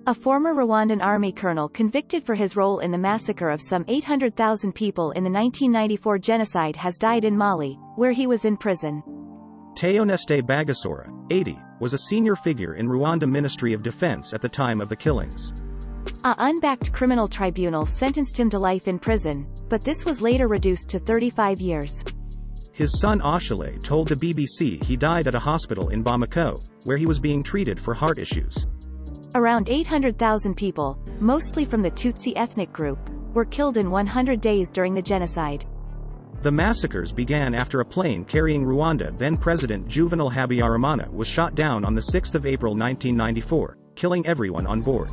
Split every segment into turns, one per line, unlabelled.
a former Rwandan army colonel convicted for his role in the massacre of some 800,000 people in the 1994 genocide has died in Mali, where he was in prison.
Théoneste Bagosora, 80, was a senior figure in Rwanda Ministry of Defense at the time of the killings.
A unbacked criminal tribunal sentenced him to life in prison, but this was later reduced to 35 years.
His son Ashile told the BBC he died at a hospital in Bamako, where he was being treated for heart issues.
Around 800,000 people, mostly from the Tutsi ethnic group, were killed in 100 days during the genocide.
The massacres began after a plane carrying Rwanda then-President Juvenal Habyarimana was shot down on 6 April 1994, killing everyone on board.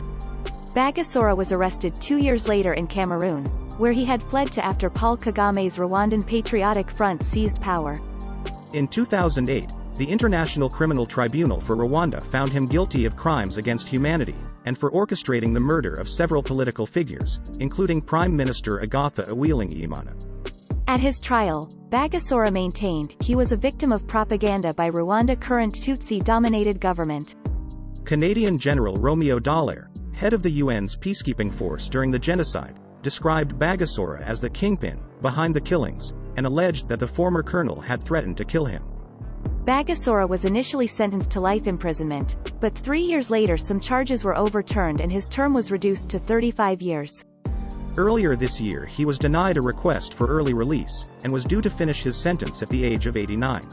Bagosora was arrested 2 years later in Cameroon, where he had fled to after Paul Kagame's Rwandan Patriotic Front seized power.
In 2008, the International Criminal Tribunal for Rwanda found him guilty of crimes against humanity, and for orchestrating the murder of several political figures, including Prime Minister Agatha Uwilingiyimana.
At his trial, Bagosora maintained he was a victim of propaganda by Rwanda's current Tutsi-dominated government.
Canadian General Romeo Dallaire, head of the UN's peacekeeping force during the genocide, described Bagosora as the kingpin behind the killings, and alleged that the former colonel had threatened to kill him.
Bagosora was initially sentenced to life imprisonment, but 3 years later some charges were overturned and his term was reduced to 35 years.
Earlier this year he was denied a request for early release, and was due to finish his sentence at the age of 89.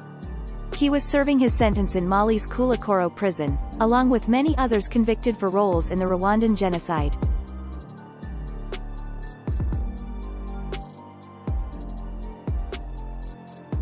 He was serving his sentence in Mali's Koulikoro prison, along with many others convicted for roles in the Rwandan genocide.